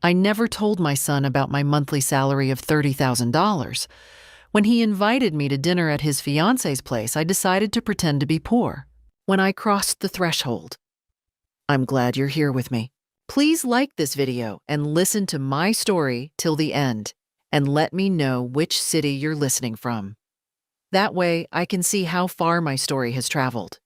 I never told my son about my monthly salary of $30,000. When he invited me to dinner at his fiance's place, I decided to pretend to be poor. When I crossed the threshold, I'm glad you're here with me. Please like this video and listen to my story till the end, and let me know which city you're listening from. That way, I can see how far my story has traveled.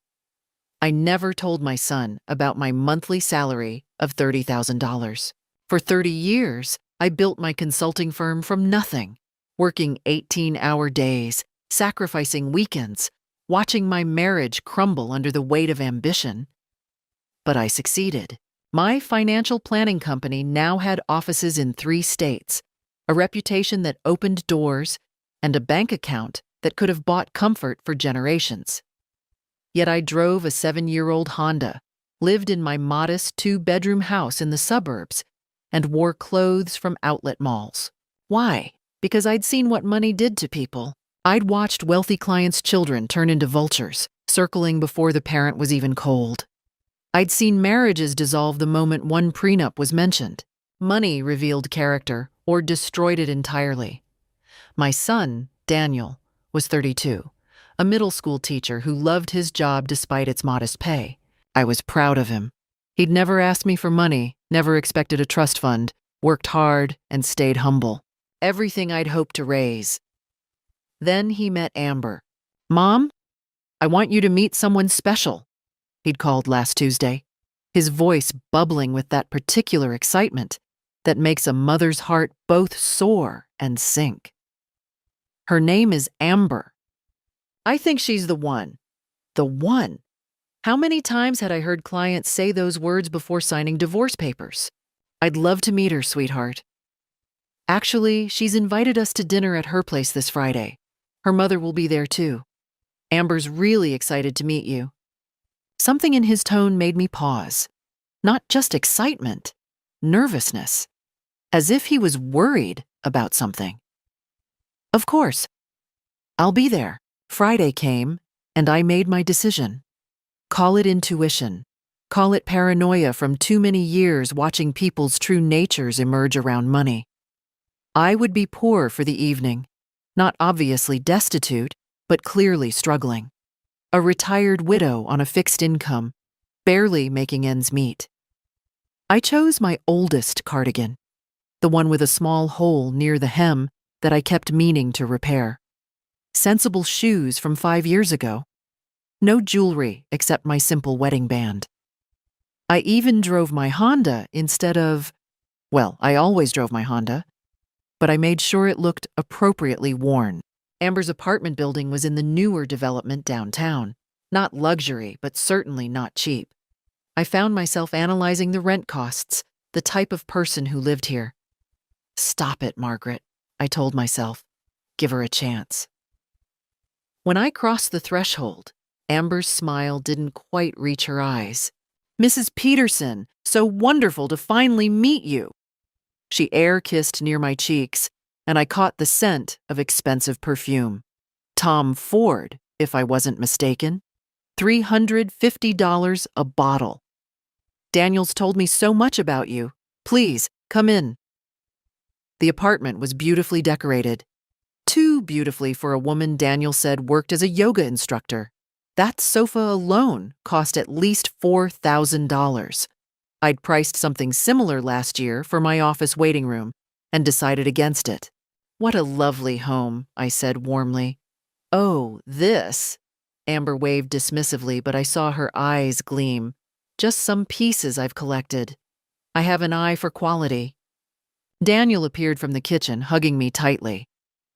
I never told my son about my monthly salary of $30,000. For 30 years, I built my consulting firm from nothing, working 18-hour days, sacrificing weekends, watching my marriage crumble under the weight of ambition. But I succeeded. My financial planning company now had offices in 3 states, a reputation that opened doors, and a bank account that could have bought comfort for generations. Yet I drove a 7-year-old Honda, lived in my modest 2-bedroom house in the suburbs, and wore clothes from outlet malls. Why? Because I'd seen what money did to people. I'd watched wealthy clients' children turn into vultures, circling before the parent was even cold. I'd seen marriages dissolve the moment one prenup was mentioned. Money revealed character or destroyed it entirely. My son, Daniel, was 32, a middle school teacher who loved his job despite its modest pay. I was proud of him. He'd never asked me for money, never expected a trust fund, worked hard, and stayed humble. Everything I'd hoped to raise. Then he met Amber. "Mom, I want you to meet someone special," he'd called last Tuesday, his voice bubbling with that particular excitement that makes a mother's heart both soar and sink. Her name is Amber. I think she's the one. The one. How many times had I heard clients say those words before signing divorce papers? I'd love to meet her, sweetheart. Actually, she's invited us to dinner at her place this Friday. Her mother will be there too. Amber's really excited to meet you. Something in his tone made me pause. Not just excitement, nervousness, as if he was worried about something. Of course. I'll be there. Friday came, and I made my decision. Call it intuition. Call it paranoia from too many years watching people's true natures emerge around money. I would be poor for the evening, not obviously destitute, but clearly struggling. A retired widow on a fixed income, barely making ends meet. I chose my oldest cardigan, the one with a small hole near the hem that I kept meaning to repair. Sensible shoes from 5 years ago. No jewelry except my simple wedding band. I even drove my Honda instead of, well, I always drove my Honda, but I made sure it looked appropriately worn. Amber's apartment building was in the newer development downtown. Not luxury, but certainly not cheap. I found myself analyzing the rent costs, the type of person who lived here. Stop it, Margaret, I told myself. Give her a chance. When I crossed the threshold, Amber's smile didn't quite reach her eyes. "Mrs. Peterson, so wonderful to finally meet you." She air-kissed near my cheeks, and I caught the scent of expensive perfume. Tom Ford, if I wasn't mistaken. $350 a bottle. "Daniel's told me so much about you. Please, come in." The apartment was beautifully decorated. Too beautifully for a woman Daniel said worked as a yoga instructor. That sofa alone cost at least $4,000. I'd priced something similar last year for my office waiting room and decided against it. "What a lovely home," I said warmly. "Oh, this?" Amber waved dismissively, but I saw her eyes gleam. "Just some pieces I've collected. I have an eye for quality." Daniel appeared from the kitchen, hugging me tightly.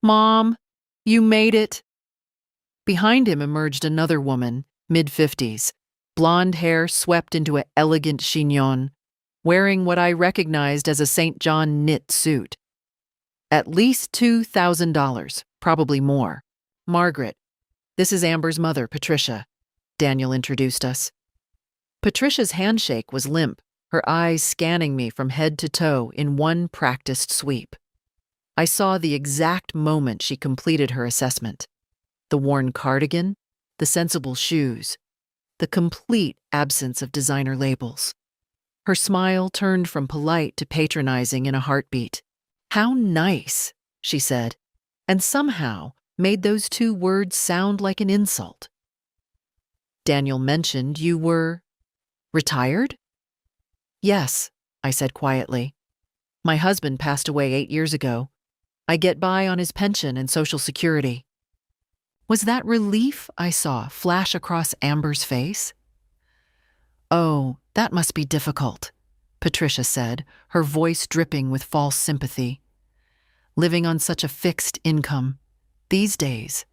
"Mom, you made it." Behind him emerged another woman, mid-50s, blonde hair swept into an elegant chignon, wearing what I recognized as a St. John knit suit. At least $2,000, probably more. "Margaret, this is Amber's mother, Patricia," Daniel introduced us. Patricia's handshake was limp, her eyes scanning me from head to toe in one practiced sweep. I saw the exact moment she completed her assessment. The worn cardigan, the sensible shoes, the complete absence of designer labels. Her smile turned from polite to patronizing in a heartbeat. "How nice," she said, and somehow made those two words sound like an insult. "Daniel mentioned you were retired?" "Yes," I said quietly. "My husband passed away 8 years ago. I get by on his pension and Social Security." Was that relief I saw flash across Amber's face? "Oh, that must be difficult," Patricia said, her voice dripping with false sympathy. "Living on such a fixed income. These days,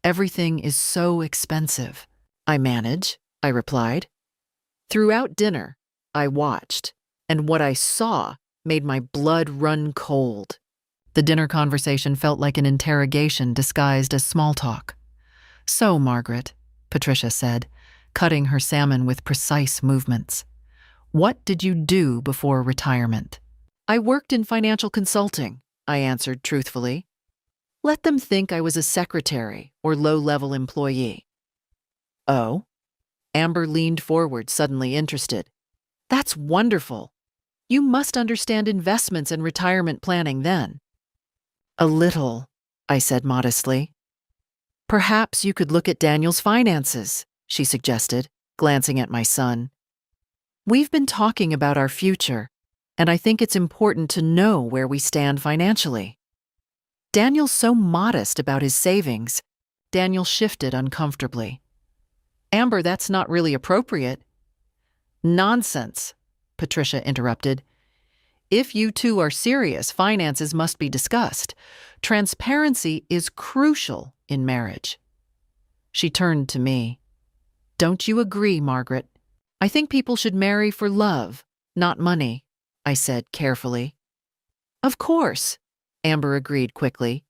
everything is so expensive." "I manage," I replied. Throughout dinner, I watched, and what I saw made my blood run cold. The dinner conversation felt like an interrogation disguised as small talk. "So, Margaret," Patricia said, cutting her salmon with precise movements, "what did you do before retirement?" "I worked in financial consulting," I answered truthfully. "Let them think I was a secretary or low-level employee." "Oh?" Amber leaned forward, suddenly interested. "That's wonderful. You must understand investments and retirement planning then." "A little," I said modestly. "Perhaps you could look at Daniel's finances," she suggested, glancing at my son. "We've been talking about our future, and I think it's important to know where we stand financially." Daniel's so modest about his savings. Daniel shifted uncomfortably. "Amber, that's not really appropriate." "Nonsense," Patricia interrupted. "If you two are serious, finances must be discussed. Transparency is crucial in marriage." She turned to me. "Don't you agree, Margaret? I think people should marry for love, not money," I said carefully. "Of course," Amber agreed quickly.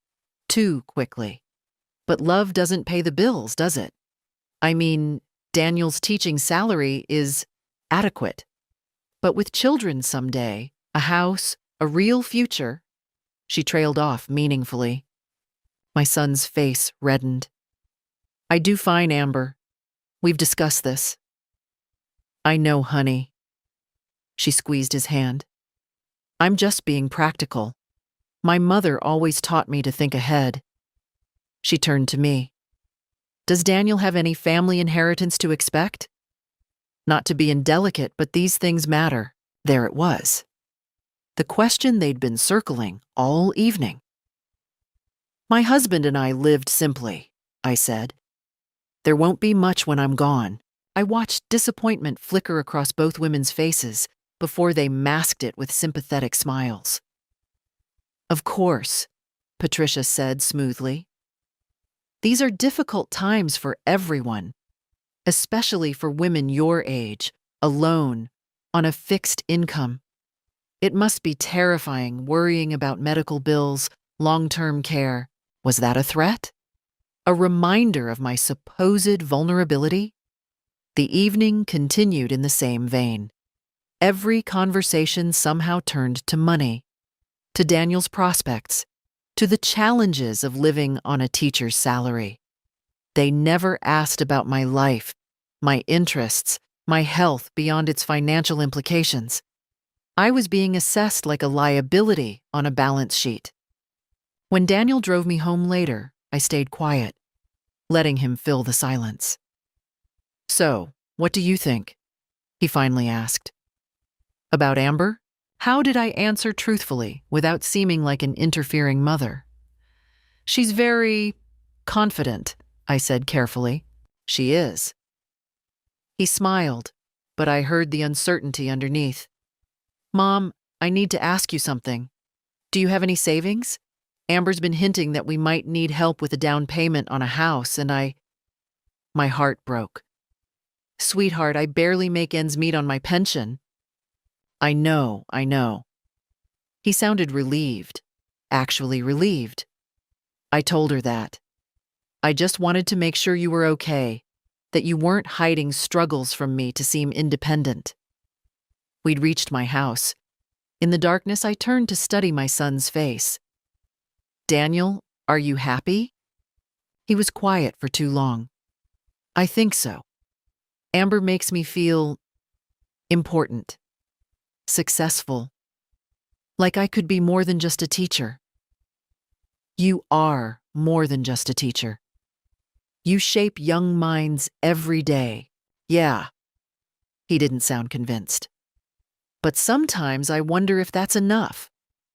Too quickly. "But love doesn't pay the bills, does it? I mean, Daniel's teaching salary is adequate. But with children someday, a house, a real future—" She trailed off meaningfully. My son's face reddened. "I do fine, Amber. We've discussed this." "I know, honey." She squeezed his hand. "I'm just being practical. My mother always taught me to think ahead." She turned to me. "Does Daniel have any family inheritance to expect?" Not to be indelicate, but these things matter. There it was. The question they'd been circling all evening. "My husband and I lived simply," I said. "There won't be much when I'm gone." I watched disappointment flicker across both women's faces before they masked it with sympathetic smiles. "Of course," Patricia said smoothly. "These are difficult times for everyone, especially for women your age, alone, on a fixed income. It must be terrifying worrying about medical bills, long-term care. Was that a threat? A reminder of my supposed vulnerability?" The evening continued in the same vein. Every conversation somehow turned to money, to Daniel's prospects, to the challenges of living on a teacher's salary. They never asked about my life, my interests, my health beyond its financial implications. I was being assessed like a liability on a balance sheet. When Daniel drove me home later, I stayed quiet, letting him fill the silence. "So, what do you think?" he finally asked. "About Amber?" How did I answer truthfully without seeming like an interfering mother? "She's very confident," I said carefully. "She is." He smiled, but I heard the uncertainty underneath. "Mom, I need to ask you something. Do you have any savings? Amber's been hinting that we might need help with a down payment on a house, and My heart broke. "Sweetheart, I barely make ends meet on my pension." I know. He sounded relieved, actually relieved. I told her that. "I just wanted to make sure you were okay, that you weren't hiding struggles from me to seem independent." We'd reached my house. In the darkness, I turned to study my son's face. "Daniel, are you happy?" He was quiet for too long. "I think so. Amber makes me feel important." successful, like I could be more than just a teacher. You are more than just a teacher. You shape young minds every day. Yeah, he didn't sound convinced. But sometimes I wonder if that's enough.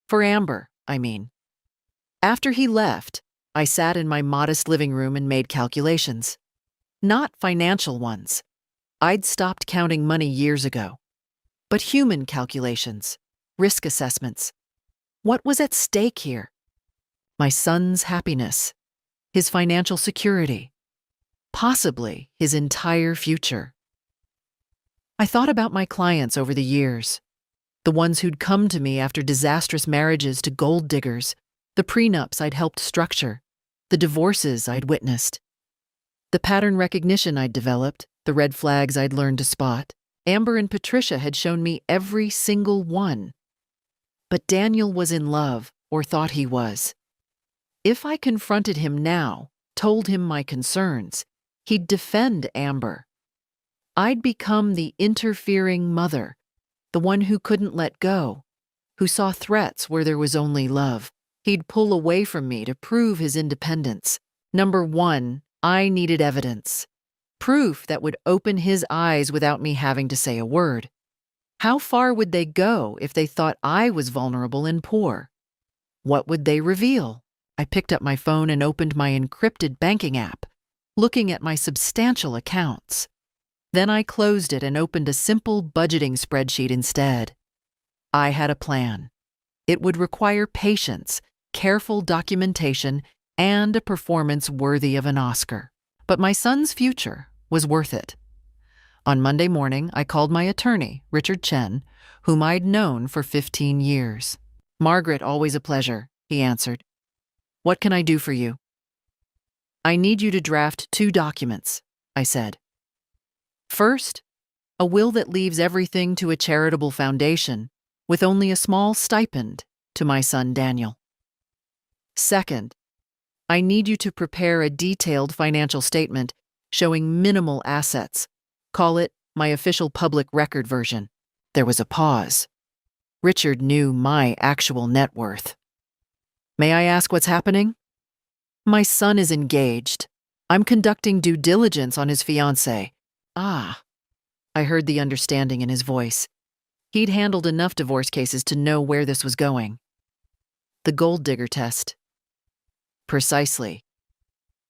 For Amber, I mean. After he left, I sat in my modest living room and made calculations. Not financial ones. I'd stopped counting money years ago. But human calculations, risk assessments. What was at stake here? My son's happiness, his financial security, possibly his entire future. I thought about my clients over the years, the ones who'd come to me after disastrous marriages to gold diggers, the prenups I'd helped structure, the divorces I'd witnessed. The pattern recognition I'd developed, the red flags I'd learned to spot, Amber and Patricia had shown me every single one. But Daniel was in love, or thought he was. If I confronted him now, told him my concerns, he'd defend Amber. I'd become the interfering mother, the one who couldn't let go, who saw threats where there was only love. He'd pull away from me to prove his independence. Number one, I needed evidence. Proof that would open his eyes without me having to say a word. How far would they go if they thought I was vulnerable and poor? What would they reveal? I picked up my phone and opened my encrypted banking app, looking at my substantial accounts. Then I closed it and opened a simple budgeting spreadsheet instead. I had a plan. It would require patience, careful documentation, and a performance worthy of an Oscar. But my son's future was worth it. On Monday morning, I called my attorney, Richard Chen, whom I'd known for 15 years. "Margaret, always a pleasure," he answered. "What can I do for you?" "I need you to draft 2 documents," I said. "First, a will that leaves everything to a charitable foundation, with only a small stipend to my son Daniel. Second, I need you to prepare a detailed financial statement showing minimal assets. Call it my official public record version." There was a pause. Richard knew my actual net worth. "May I ask what's happening?" "My son is engaged. I'm conducting due diligence on his fiancée." "Ah." I heard the understanding in his voice. He'd handled enough divorce cases to know where this was going. "The gold digger test." "Precisely.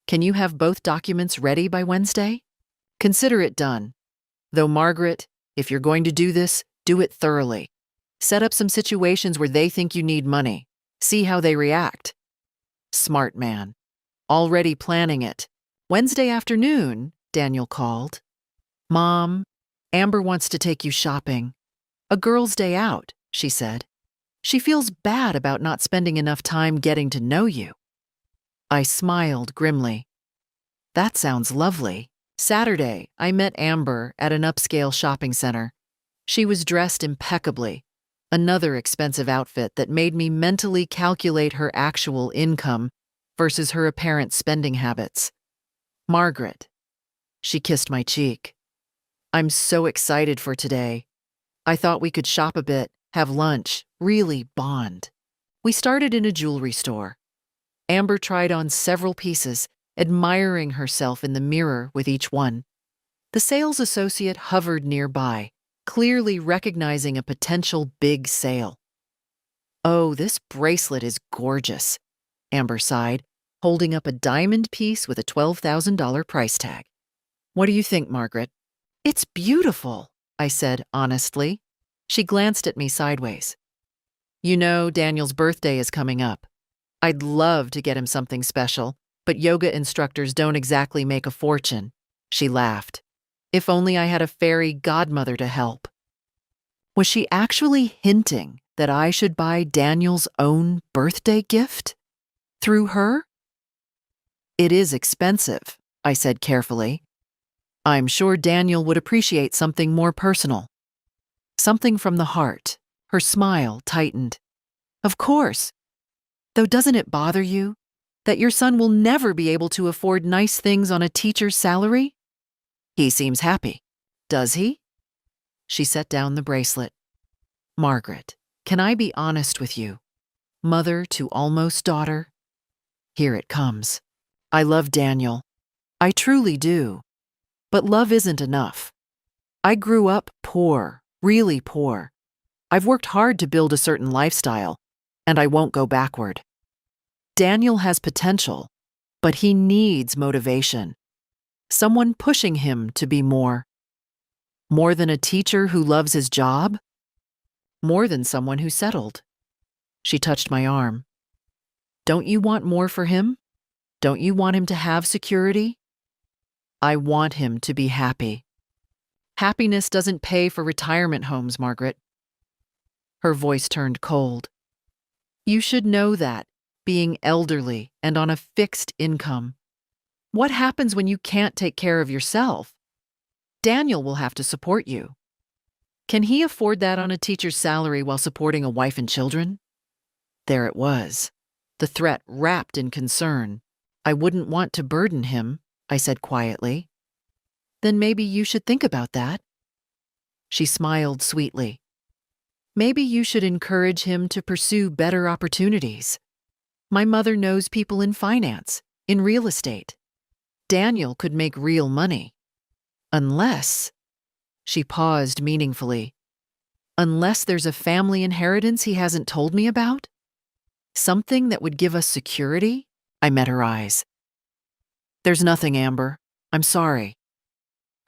Can you have both documents ready by Wednesday?" "Consider it done. Though, Margaret, if you're going to do this, do it thoroughly. Set up some situations where they think you need money. See how they react." Smart man. Already planning it. "Wednesday afternoon," Daniel called. "Mom, Amber wants to take you shopping. A girl's day out," she said. "She feels bad about not spending enough time getting to know you." I smiled grimly. "That sounds lovely." Saturday, I met Amber at an upscale shopping center. She was dressed impeccably, another expensive outfit that made me mentally calculate her actual income versus her apparent spending habits. "Margaret." She kissed my cheek. "I'm so excited for today. I thought we could shop a bit, have lunch, really bond." We started in a jewelry store. Amber tried on several pieces, admiring herself in the mirror with each one. The sales associate hovered nearby, clearly recognizing a potential big sale. "Oh, this bracelet is gorgeous," Amber sighed, holding up a diamond piece with a $12,000 price tag. "What do you think, Margaret?" "It's beautiful," I said honestly. She glanced at me sideways. "You know, Daniel's birthday is coming up. I'd love to get him something special, but yoga instructors don't exactly make a fortune." She laughed. "If only I had a fairy godmother to help." Was she actually hinting that I should buy Daniel's own birthday gift? Through her? "It is expensive," I said carefully. "I'm sure Daniel would appreciate something more personal. Something from the heart." Her smile tightened. "Of course. Though doesn't it bother you that your son will never be able to afford nice things on a teacher's salary?" "He seems happy." "Does he?" She set down the bracelet. Margaret, can I be honest with you? Mother to almost daughter? Here it comes. I love Daniel. I truly do. But love isn't enough. I grew up poor, really poor. I've worked hard to build a certain lifestyle, and I won't go backward. Daniel has potential, but he needs motivation. Someone pushing him to be more. More than a teacher who loves his job? More than someone who settled. She touched my arm. Don't you want more for him? Don't you want him to have security? I want him to be happy. Happiness doesn't pay for retirement homes, Margaret. Her voice turned cold. You should know that, being elderly and on a fixed income. What happens when you can't take care of yourself? Daniel will have to support you. Can he afford that on a teacher's salary while supporting a wife and children? There it was, the threat wrapped in concern. I wouldn't want to burden him, I said quietly. Then maybe you should think about that. She smiled sweetly. Maybe you should encourage him to pursue better opportunities. My mother knows people in finance, in real estate. Daniel could make real money. Unless, she paused meaningfully, unless there's a family inheritance he hasn't told me about? Something that would give us security? I met her eyes. There's nothing, Amber. I'm sorry.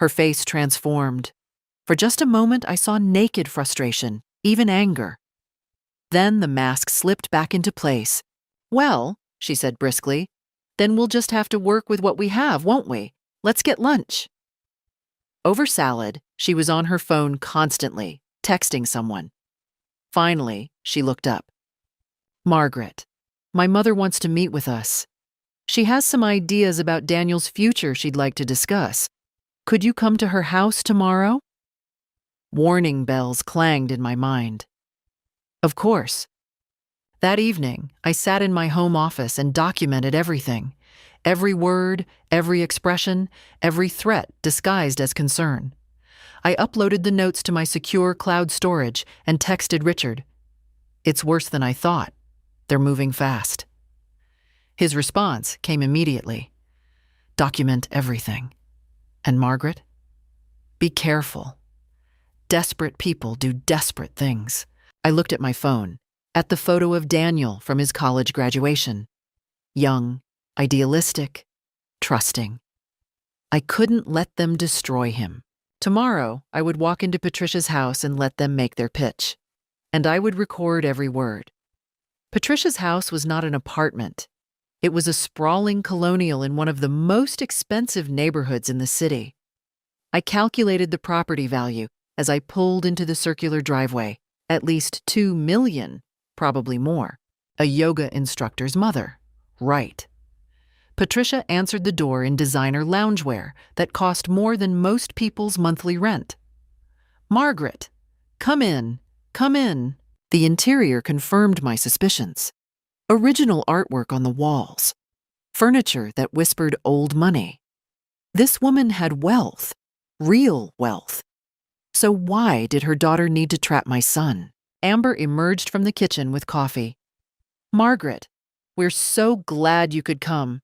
Her face transformed. For just a moment, I saw naked frustration, even anger. Then the mask slipped back into place. Well, she said briskly, then we'll just have to work with what we have, won't we? Let's get lunch. Over salad, she was on her phone constantly, texting someone. Finally, she looked up. Margaret, my mother wants to meet with us. She has some ideas about Daniel's future she'd like to discuss. Could you come to her house tomorrow? Warning bells clanged in my mind. Of course. That evening, I sat in my home office and documented everything. Every word, every expression, every threat disguised as concern. I uploaded the notes to my secure cloud storage and texted Richard. It's worse than I thought. They're moving fast. His response came immediately. Document everything. And Margaret? Be careful. Desperate people do desperate things. I looked at my phone, at the photo of Daniel from his college graduation. Young, idealistic, trusting. I couldn't let them destroy him. Tomorrow, I would walk into Patricia's house and let them make their pitch. And I would record every word. Patricia's house was not an apartment. It was a sprawling colonial in one of the most expensive neighborhoods in the city. I calculated the property value as I pulled into the circular driveway. At least $2 million, probably more. A yoga instructor's mother. Right. Patricia answered the door in designer loungewear that cost more than most people's monthly rent. Margaret, come in, come in. The interior confirmed my suspicions. Original artwork on the walls. Furniture that whispered old money. This woman had wealth, real wealth. So why did her daughter need to trap my son? Amber emerged from the kitchen with coffee. Margaret, we're so glad you could come.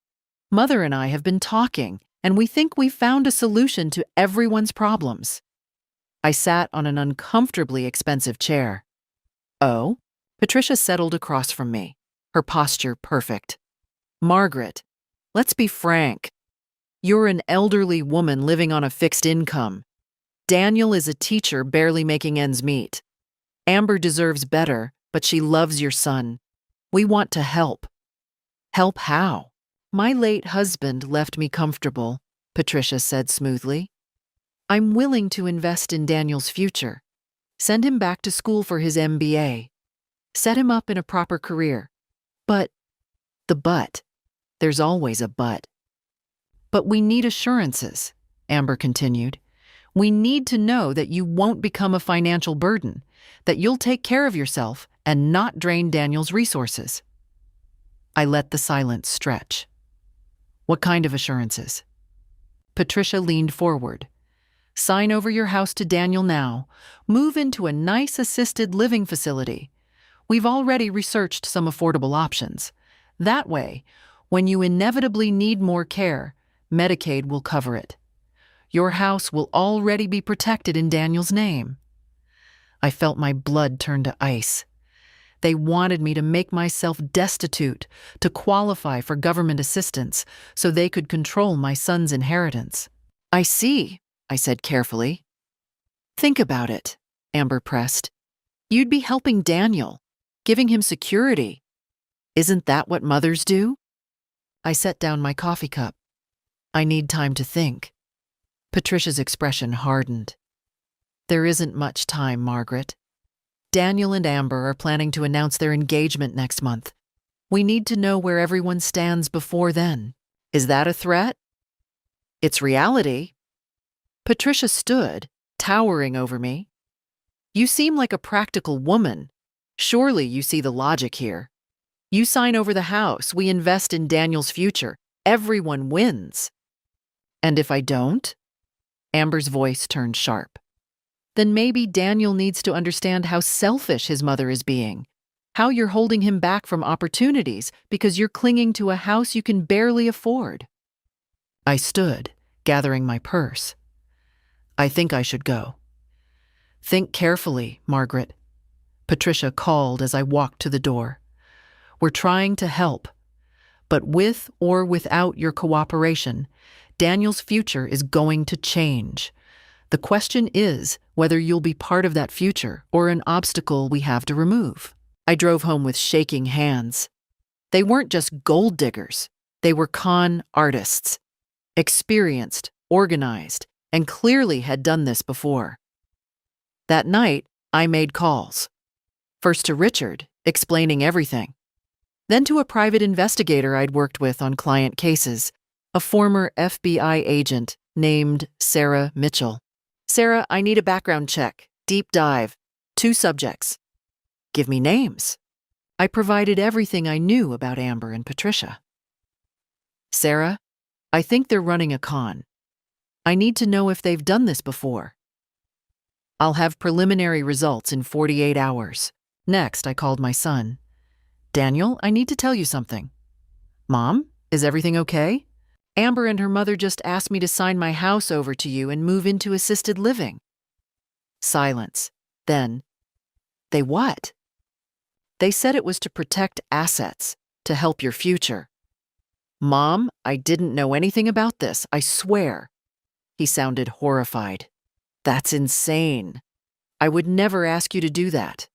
Mother and I have been talking, and we think we've found a solution to everyone's problems. I sat on an uncomfortably expensive chair. Oh? Patricia settled across from me, her posture perfect. Margaret, let's be frank. You're an elderly woman living on a fixed income. Daniel is a teacher barely making ends meet. Amber deserves better, but she loves your son. We want to help. Help how? My late husband left me comfortable, Patricia said smoothly. I'm willing to invest in Daniel's future. Send him back to school for his MBA. Set him up in a proper career. But, there's always a but. But we need assurances, Amber continued. We need to know that you won't become a financial burden, that you'll take care of yourself and not drain Daniel's resources. I let the silence stretch. What kind of assurances? Patricia leaned forward. Sign over your house to Daniel now. Move into a nice assisted living facility. We've already researched some affordable options. That way, when you inevitably need more care, Medicaid will cover it. Your house will already be protected in Daniel's name. I felt my blood turn to ice. They wanted me to make myself destitute to qualify for government assistance so they could control my son's inheritance. I see, I said carefully. Think about it, Amber pressed. You'd be helping Daniel, giving him security. Isn't that what mothers do? I set down my coffee cup. I need time to think. Patricia's expression hardened. There isn't much time, Margaret. Daniel and Amber are planning to announce their engagement next month. We need to know where everyone stands before then. Is that a threat? It's reality. Patricia stood, towering over me. You seem like a practical woman. Surely you see the logic here. You sign over the house, we invest in Daniel's future. Everyone wins. And if I don't? Amber's voice turned sharp. Then maybe Daniel needs to understand how selfish his mother is being, how you're holding him back from opportunities because you're clinging to a house you can barely afford. I stood, gathering my purse. I think I should go. Think carefully, Margaret. Patricia called as I walked to the door. We're trying to help, but with or without your cooperation, Daniel's future is going to change. The question is whether you'll be part of that future or an obstacle we have to remove. I drove home with shaking hands. They weren't just gold diggers. They were con artists. Experienced, organized, and clearly had done this before. That night, I made calls. First to Richard, explaining everything. Then to a private investigator I'd worked with on client cases, a former FBI agent named Sarah Mitchell. Sarah, I need a background check, deep dive, 2 subjects. Give me names. I provided everything I knew about Amber and Patricia. Sarah, I think they're running a con. I need to know if they've done this before. I'll have preliminary results in 48 hours. Next, I called my son. Daniel, I need to tell you something. Mom, is everything okay? Amber and her mother just asked me to sign my house over to you and move into assisted living. Silence. Then, they what? They said it was to protect assets, to help your future. Mom, I didn't know anything about this, I swear. He sounded horrified. That's insane. I would never ask you to do that.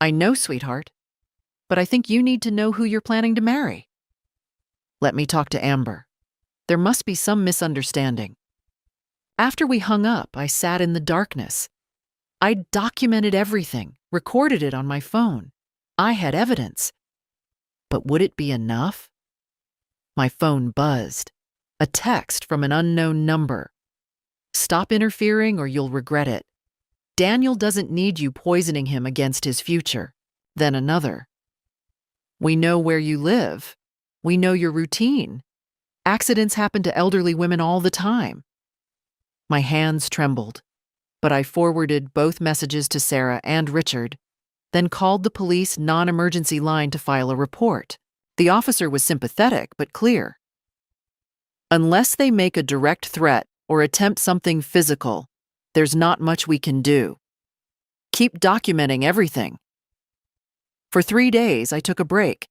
I know, sweetheart, but I think you need to know who you're planning to marry. Let me talk to Amber. There must be some misunderstanding. After we hung up, I sat in the darkness. I documented everything, recorded it on my phone. I had evidence. But would it be enough? My phone buzzed. A text from an unknown number. Stop interfering or you'll regret it. Daniel doesn't need you poisoning him against his future. Then another. We know where you live. We know your routine. Accidents happen to elderly women all the time. My hands trembled, but I forwarded both messages to Sarah and Richard, then called the police non-emergency line to file a report. The officer was sympathetic but clear. Unless they make a direct threat or attempt something physical, there's not much we can do. Keep documenting everything. For 3 days, I took a break.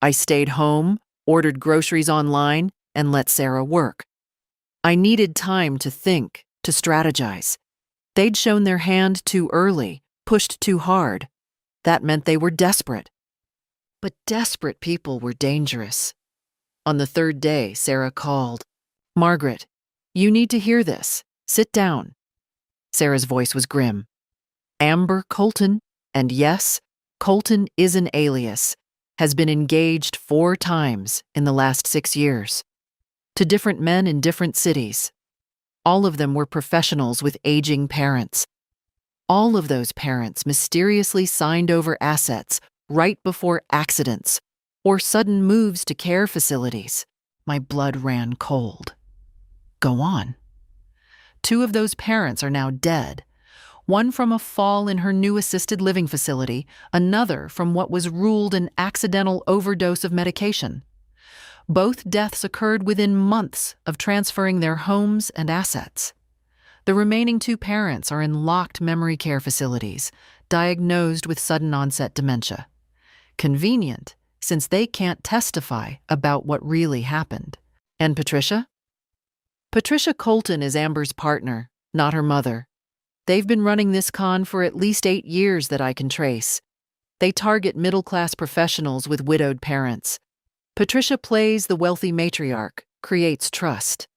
I stayed home, ordered groceries online, and let Sarah work. I needed time to think, to strategize. They'd shown their hand too early, pushed too hard. That meant they were desperate. But desperate people were dangerous. On the 3rd day, Sarah called. Margaret, you need to hear this. Sit down. Sarah's voice was grim. Amber Colton, and yes, Colton is an alias, has been engaged 4 times in the last 6 years. To different men in different cities. All of them were professionals with aging parents. All of those parents mysteriously signed over assets right before accidents or sudden moves to care facilities. My blood ran cold. Go on. 2 of those parents are now dead. One from a fall in her new assisted living facility, another from what was ruled an accidental overdose of medication. Both deaths occurred within months of transferring their homes and assets. The remaining 2 parents are in locked memory care facilities, diagnosed with sudden onset dementia. Convenient, since they can't testify about what really happened. And Patricia? Patricia Colton is Amber's partner, not her mother. They've been running this con for at least 8 years that I can trace. They target middle-class professionals with widowed parents. Patricia plays the wealthy matriarch, creates trust.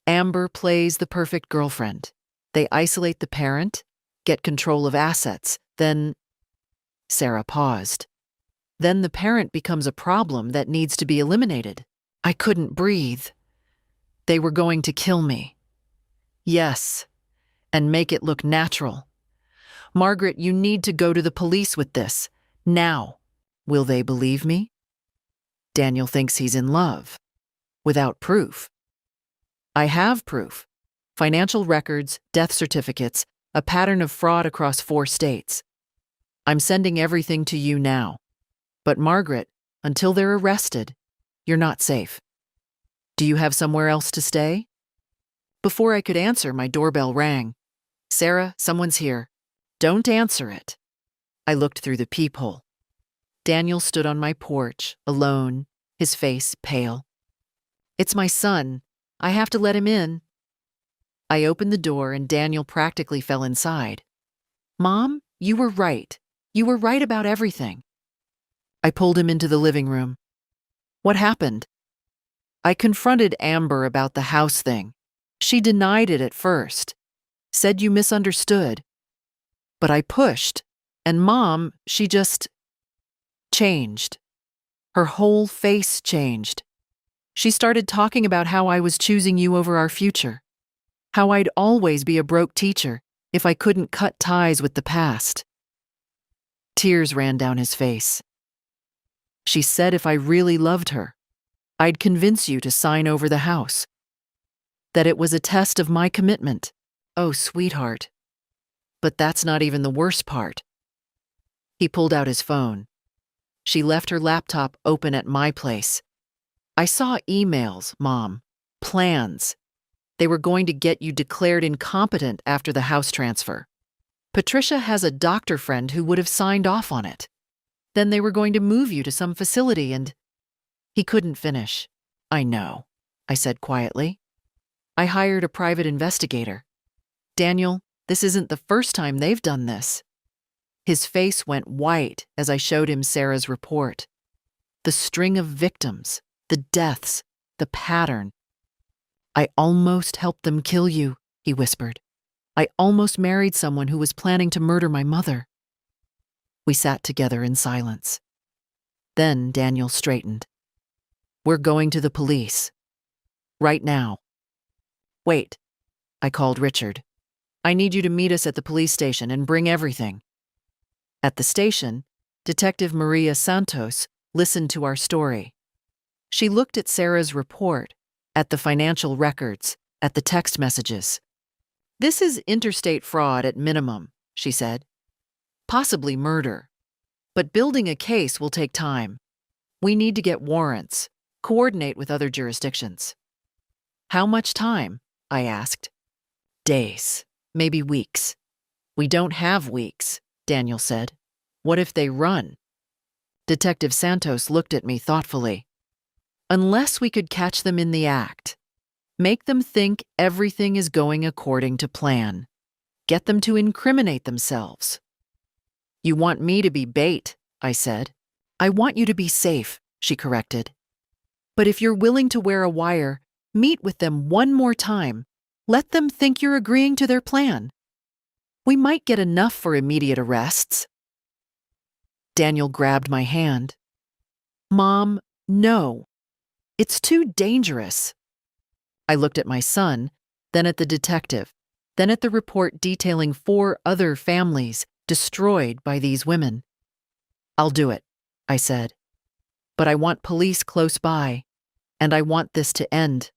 Amber plays the perfect girlfriend. They isolate the parent, get control of assets, then... Sarah paused. Then the parent becomes a problem that needs to be eliminated. I couldn't breathe. They were going to kill me. Yes, and make it look natural. Margaret, you need to go to the police with this. Now. Will they believe me? Daniel thinks he's in love. Without proof. I have proof. Financial records, death certificates, a pattern of fraud across 4 states. I'm sending everything to you now. But Margaret, until they're arrested, you're not safe. Do you have somewhere else to stay? Before I could answer, my doorbell rang. Sarah, someone's here. Don't answer it. I looked through the peephole. Daniel stood on my porch, alone, his face pale. It's my son. I have to let him in. I opened the door and Daniel practically fell inside. Mom, you were right. You were right about everything. I pulled him into the living room. What happened? I confronted Amber about the house thing. She denied it at first. Said you misunderstood. But I pushed, and Mom, she just changed. Her whole face changed. She started talking about how I was choosing you over our future. How I'd always be a broke teacher if I couldn't cut ties with the past. Tears ran down his face. She said if I really loved her, I'd convince you to sign over the house. That it was a test of my commitment. Oh, sweetheart. But that's not even the worst part. He pulled out his phone. She left her laptop open at my place. I saw emails, Mom. Plans. They were going to get you declared incompetent after the house transfer. Patricia has a doctor friend who would have signed off on it. Then they were going to move you to some facility and... He couldn't finish. I know, I said quietly. I hired a private investigator. Daniel, this isn't the first time they've done this. His face went white as I showed him Sarah's report. The string of victims, the deaths, the pattern. I almost helped them kill you, he whispered. I almost married someone who was planning to murder my mother. We sat together in silence. Then Daniel straightened. We're going to the police. Right now. Wait, I called Richard. I need you to meet us at the police station and bring everything. At the station, Detective Maria Santos listened to our story. She looked at Sarah's report, at the financial records, at the text messages. This is interstate fraud at minimum, she said. Possibly murder. But building a case will take time. We need to get warrants, coordinate with other jurisdictions. How much time? I asked. Days, maybe weeks. We don't have weeks, Daniel said. What if they run? Detective Santos looked at me thoughtfully. Unless we could catch them in the act. Make them think everything is going according to plan. Get them to incriminate themselves. You want me to be bait, I said. I want you to be safe, she corrected. But if you're willing to wear a wire, meet with them one more time. Let them think you're agreeing to their plan. We might get enough for immediate arrests. Daniel grabbed my hand. Mom, no. It's too dangerous. I looked at my son, then at the detective, then at the report detailing 4 other families destroyed by these women. I'll do it, I said. But I want police close by, and I want this to end.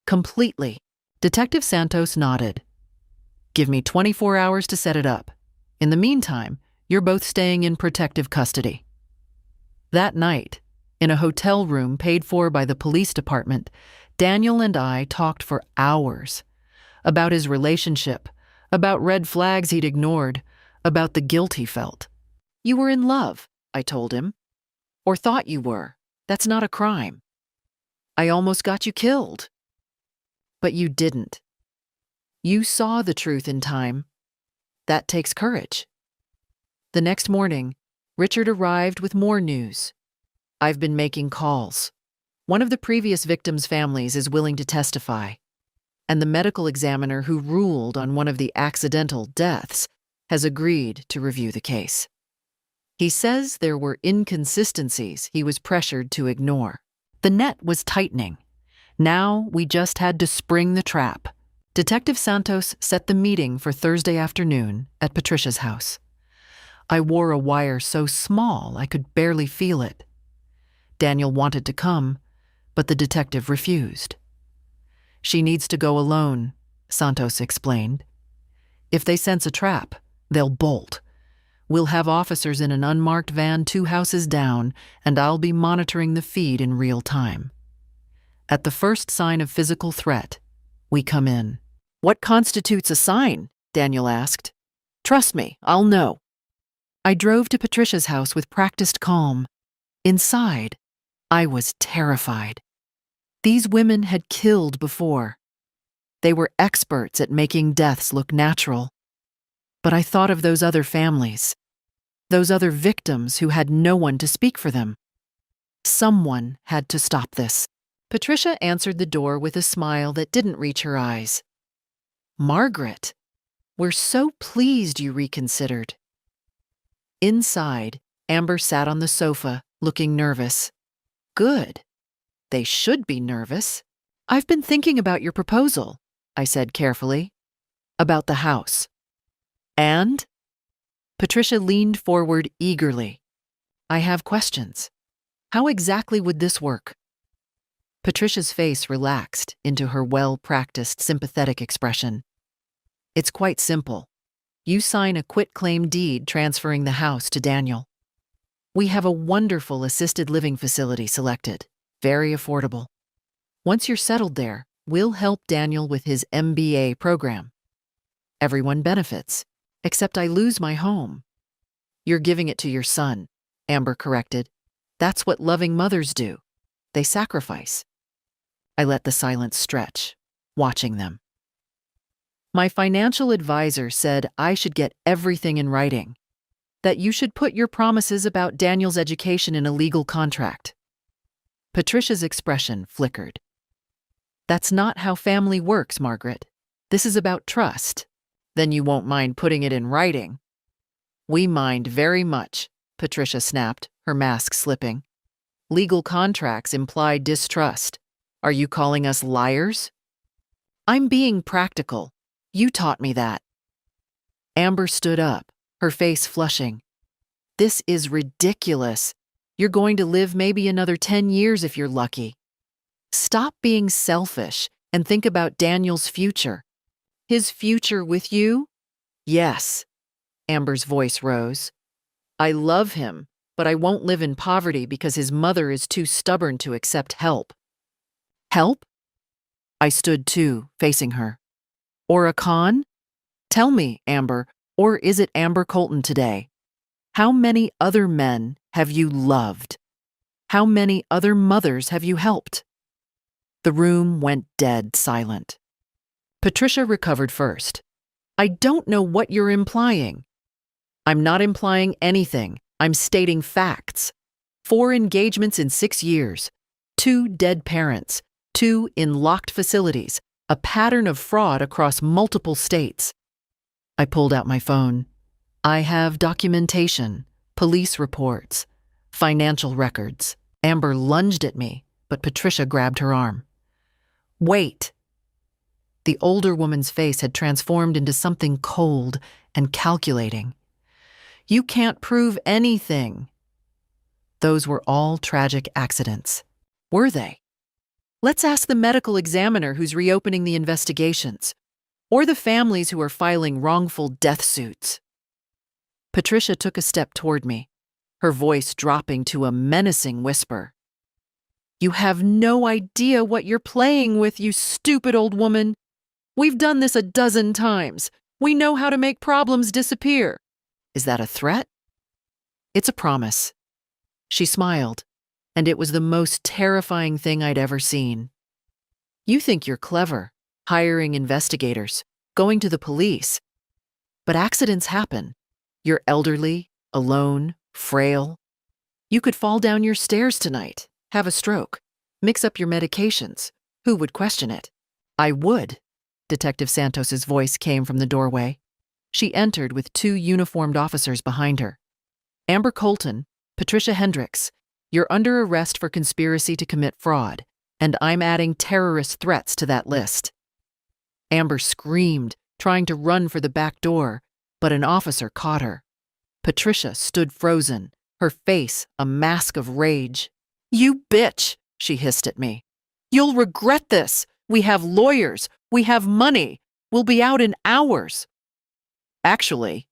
Completely. Detective Santos nodded. Give me 24 hours to set it up. In the meantime, you're both staying in protective custody. That night, in a hotel room paid for by the police department, Daniel and I talked for hours about his relationship, about red flags he'd ignored, about the guilt he felt. You were in love, I told him. Or thought you were. That's not a crime. I almost got you killed. But you didn't. You saw the truth in time. That takes courage. The next morning, Richard arrived with more news. I've been making calls. One of the previous victims' families is willing to testify, and the medical examiner who ruled on one of the accidental deaths has agreed to review the case. He says there were inconsistencies he was pressured to ignore. The net was tightening. Now we just had to spring the trap. Detective Santos set the meeting for Thursday afternoon at Patricia's house. I wore a wire so small I could barely feel it. Daniel wanted to come, but the detective refused. She needs to go alone, Santos explained. If they sense a trap, they'll bolt. We'll have officers in an unmarked van 2 houses down, and I'll be monitoring the feed in real time. At the first sign of physical threat, we come in. What constitutes a sign? Daniel asked. Trust me, I'll know. I drove to Patricia's house with practiced calm. Inside, I was terrified. These women had killed before. They were experts at making deaths look natural. But I thought of those other families, those other victims who had no one to speak for them. Someone had to stop this. Patricia answered the door with a smile that didn't reach her eyes. Margaret, we're so pleased you reconsidered. Inside, Amber sat on the sofa, looking nervous. Good. They should be nervous. I've been thinking about your proposal, I said carefully. About the house. And? Patricia leaned forward eagerly. I have questions. How exactly would this work? Patricia's face relaxed into her well-practiced sympathetic expression. It's quite simple. You sign a quitclaim deed transferring the house to Daniel. We have a wonderful assisted living facility selected, very affordable. Once you're settled there, we'll help Daniel with his MBA program. Everyone benefits, except I lose my home. You're giving it to your son, Amber corrected. That's what loving mothers do. They sacrifice. I let the silence stretch, watching them. My financial advisor said I should get everything in writing, that you should put your promises about Daniel's education in a legal contract. Patricia's expression flickered. That's not how family works, Margaret. This is about trust. Then you won't mind putting it in writing. We mind very much, Patricia snapped, her mask slipping. Legal contracts imply distrust. Are you calling us liars? I'm being practical. You taught me that. Amber stood up, her face flushing. This is ridiculous. You're going to live maybe another 10 years if you're lucky. Stop being selfish and think about Daniel's future. His future with you? Yes. Amber's voice rose. I love him, but I won't live in poverty because his mother is too stubborn to accept help. Help? I stood too, facing her. Or a con? Tell me, Amber, or is it Amber Colton today? How many other men have you loved? How many other mothers have you helped? The room went dead silent. Patricia recovered first. I don't know what you're implying. I'm not implying anything. I'm stating facts. 4 engagements in 6 years. 2 dead parents. 2 in locked facilities. A pattern of fraud across multiple states. I pulled out my phone. I have documentation, police reports, financial records. Amber lunged at me, but Patricia grabbed her arm. Wait. The older woman's face had transformed into something cold and calculating. You can't prove anything. Those were all tragic accidents. Were they? Let's ask the medical examiner who's reopening the investigations, or the families who are filing wrongful death suits. Patricia took a step toward me, her voice dropping to a menacing whisper. You have no idea what you're playing with, you stupid old woman. We've done this a dozen times. We know how to make problems disappear. Is that a threat? It's a promise. She smiled, and it was the most terrifying thing I'd ever seen. You think you're clever, hiring investigators, going to the police. But accidents happen. You're elderly, alone, frail. You could fall down your stairs tonight, have a stroke, mix up your medications. Who would question it? I would. Detective Santos's voice came from the doorway. She entered with 2 uniformed officers behind her. Amber Colton, Patricia Hendricks, you're under arrest for conspiracy to commit fraud, and I'm adding terrorist threats to that list. Amber screamed, trying to run for the back door, but an officer caught her. Patricia stood frozen, her face a mask of rage. You bitch, she hissed at me. You'll regret this. We have lawyers. We have money. We'll be out in hours. Actually,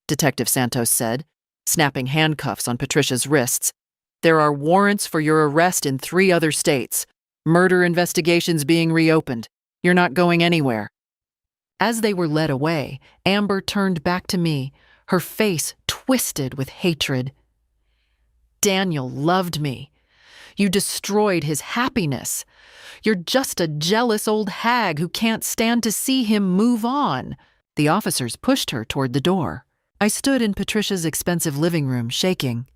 Detective Santos said, snapping handcuffs on Patricia's wrists, there are warrants for your arrest in 3 other states. Murder investigations being reopened. You're not going anywhere. As they were led away, Amber turned back to me, her face twisted with hatred. Daniel loved me. You destroyed his happiness. You're just a jealous old hag who can't stand to see him move on. The officers pushed her toward the door. I stood in Patricia's expensive living room, shaking.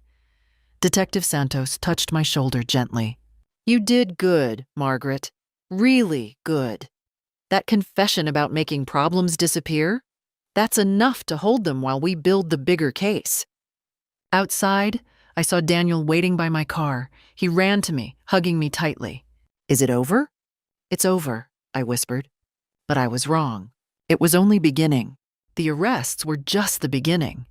Detective Santos touched my shoulder gently. You did good, Margaret. Really good. That confession about making problems disappear? That's enough to hold them while we build the bigger case. Outside, I saw Daniel waiting by my car. He ran to me, hugging me tightly. Is it over? It's over, I whispered. But I was wrong. It was only beginning. The arrests were just the beginning.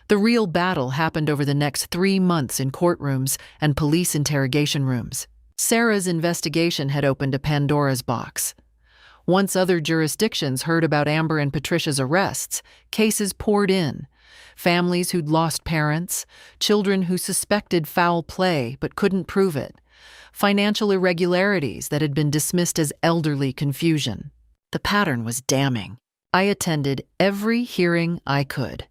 The real battle happened over the next 3 months in courtrooms and police interrogation rooms. Sarah's investigation had opened a Pandora's box. Once other jurisdictions heard about Amber and Patricia's arrests, cases poured in. Families who'd lost parents, children who suspected foul play but couldn't prove it, financial irregularities that had been dismissed as elderly confusion. The pattern was damning. I attended every hearing I could.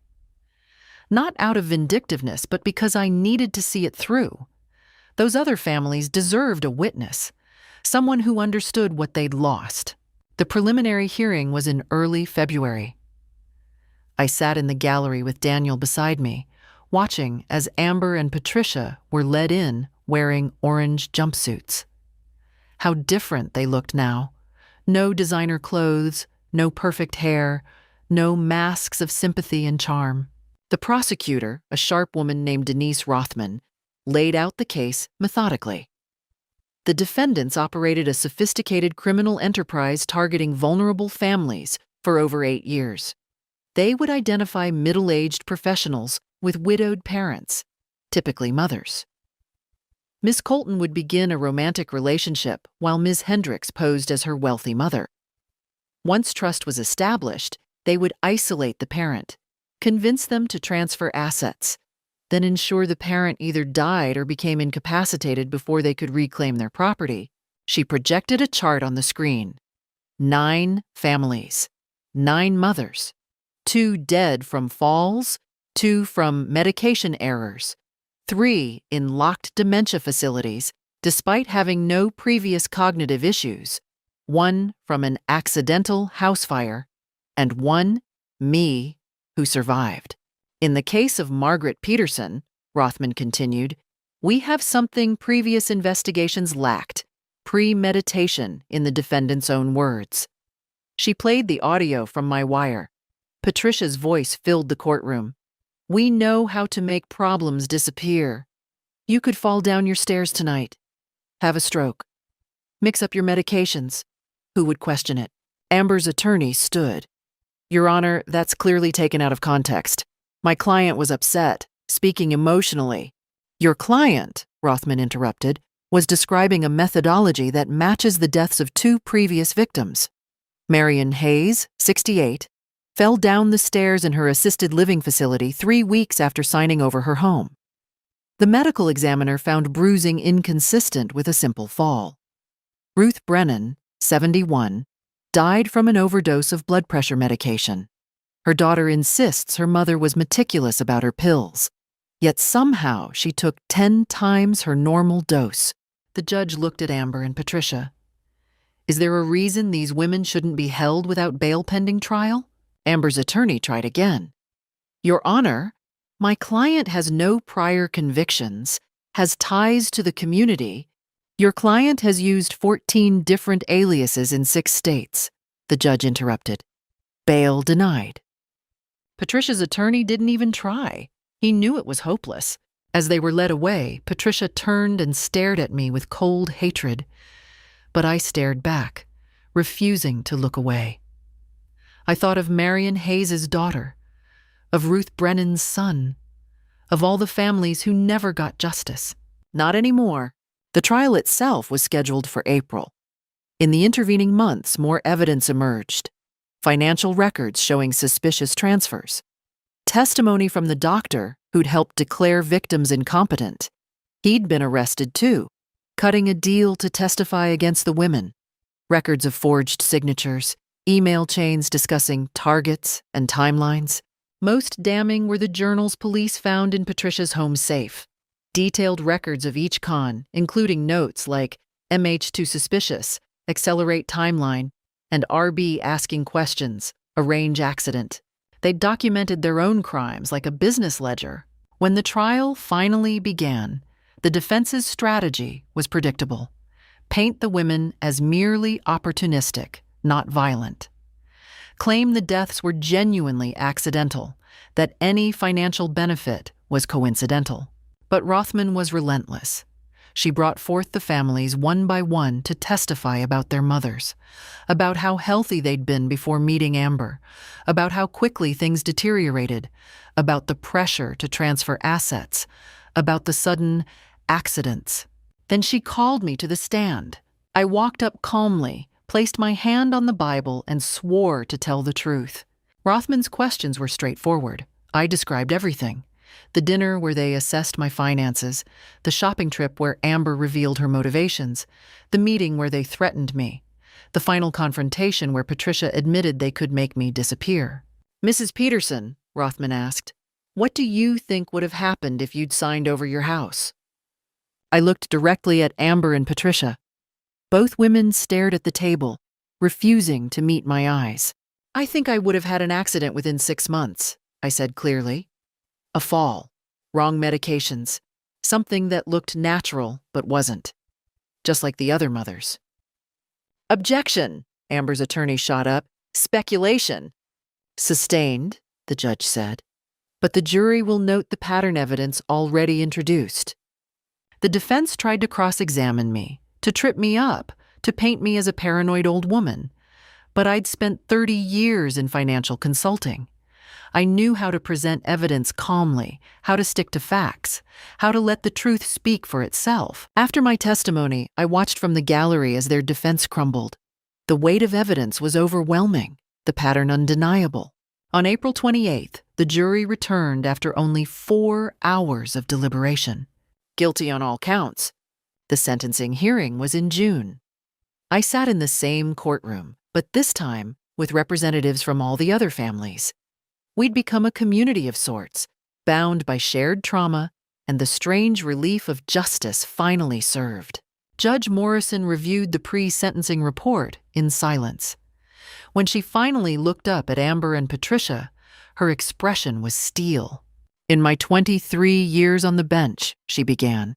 Not out of vindictiveness, but because I needed to see it through. Those other families deserved a witness, someone who understood what they'd lost. The preliminary hearing was in early February. I sat in the gallery with Daniel beside me, watching as Amber and Patricia were led in wearing orange jumpsuits. How different they looked now. No designer clothes, no perfect hair, no masks of sympathy and charm. The prosecutor, a sharp woman named Denise Rothman, laid out the case methodically. The defendants operated a sophisticated criminal enterprise targeting vulnerable families for over 8 years. They would identify middle-aged professionals with widowed parents, typically mothers. Miss Colton would begin a romantic relationship while Ms. Hendricks posed as her wealthy mother. Once trust was established, they would isolate the parent, convince them to transfer assets, then ensure the parent either died or became incapacitated before they could reclaim their property. She projected a chart on the screen. 9 families, 9 mothers, 2 dead from falls, 2 from medication errors, 3 in locked dementia facilities despite having no previous cognitive issues, 1 from an accidental house fire, and 1, me, who survived. In the case of Margaret Peterson, Rothman continued, we have something previous investigations lacked, premeditation in the defendant's own words. She played the audio from my wire. Patricia's voice filled the courtroom. We know how to make problems disappear. You could fall down your stairs tonight, have a stroke, mix up your medications. Who would question it? Amber's attorney stood. Your Honor, that's clearly taken out of context. My client was upset, speaking emotionally. Your client, Rothman interrupted, was describing a methodology that matches the deaths of two previous victims. Marion Hayes, 68, fell down the stairs in her assisted living facility 3 weeks after signing over her home. The medical examiner found bruising inconsistent with a simple fall. Ruth Brennan, 71, died from an overdose of blood pressure medication. Her daughter insists her mother was meticulous about her pills, yet somehow she took 10 times her normal dose. The judge looked at Amber and Patricia. Is there a reason these women shouldn't be held without bail pending trial? Amber's attorney tried again. Your Honor, my client has no prior convictions, has ties to the community. Your client has used 14 different aliases in 6 states. The judge interrupted. Bail denied. Patricia's attorney didn't even try. He knew it was hopeless. As they were led away, Patricia turned and stared at me with cold hatred. But I stared back, refusing to look away. I thought of Marion Hayes' daughter, of Ruth Brennan's son, of all the families who never got justice. Not anymore. The trial itself was scheduled for April. In the intervening months, more evidence emerged. Financial records showing suspicious transfers. Testimony from the doctor who'd helped declare victims incompetent. He'd been arrested too, cutting a deal to testify against the women. Records of forged signatures, email chains discussing targets and timelines. Most damning were the journals police found in Patricia's home safe. Detailed records of each con, including notes like MH2 suspicious, accelerate timeline, and RB asking questions, arrange accident. They documented their own crimes like a business ledger. When the trial finally began, the defense's strategy was predictable. Paint the women as merely opportunistic, not violent. Claim the deaths were genuinely accidental, that any financial benefit was coincidental. But Rothman was relentless. She brought forth the families one by one to testify about their mothers, about how healthy they'd been before meeting Amber, about how quickly things deteriorated, about the pressure to transfer assets, about the sudden accidents. Then she called me to the stand. I walked up calmly, placed my hand on the Bible, and swore to tell the truth. Rothman's questions were straightforward. I described everything. The dinner where they assessed my finances, the shopping trip where Amber revealed her motivations, the meeting where they threatened me, the final confrontation where Patricia admitted they could make me disappear. Mrs. Peterson, Rothman asked, what do you think would have happened if you'd signed over your house? I looked directly at Amber and Patricia. Both women stared at the table, refusing to meet my eyes. I think I would have had an accident within 6 months, I said clearly. A fall, wrong medications, something that looked natural but wasn't, just like the other mothers. Objection, Amber's attorney shot up. Speculation. Sustained, the judge said, but the jury will note the pattern evidence already introduced. The defense tried to cross-examine me, to trip me up, to paint me as a paranoid old woman. But I'd spent 30 years in financial consulting. I knew how to present evidence calmly, how to stick to facts, how to let the truth speak for itself. After my testimony, I watched from the gallery as their defense crumbled. The weight of evidence was overwhelming, the pattern undeniable. On April 28th, the jury returned after only 4 hours of deliberation. Guilty on all counts. The sentencing hearing was in June. I sat in the same courtroom, but this time with representatives from all the other families. We'd become a community of sorts, bound by shared trauma and the strange relief of justice finally served. Judge Morrison reviewed the pre-sentencing report in silence. When she finally looked up at Amber and Patricia, her expression was steel. In my 23 years on the bench, she began,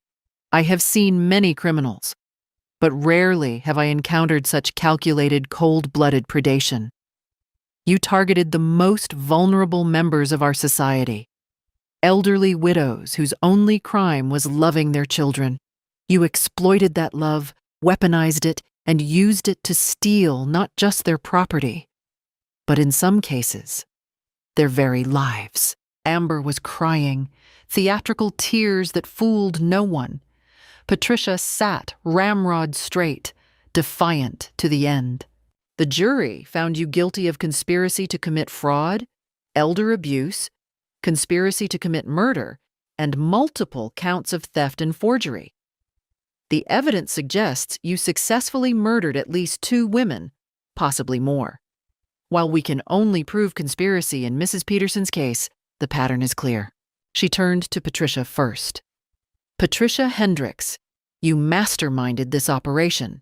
I have seen many criminals, but rarely have I encountered such calculated, cold-blooded predation. You targeted the most vulnerable members of our society, elderly widows whose only crime was loving their children. You exploited that love, weaponized it, and used it to steal not just their property, but in some cases, their very lives. Amber was crying, theatrical tears that fooled no one. Patricia sat ramrod straight, defiant to the end. The jury found you guilty of conspiracy to commit fraud, elder abuse, conspiracy to commit murder, and multiple counts of theft and forgery. The evidence suggests you successfully murdered at least 2 women, possibly more. While we can only prove conspiracy in Mrs. Peterson's case, the pattern is clear. She turned to Patricia first. Patricia Hendricks, you masterminded this operation.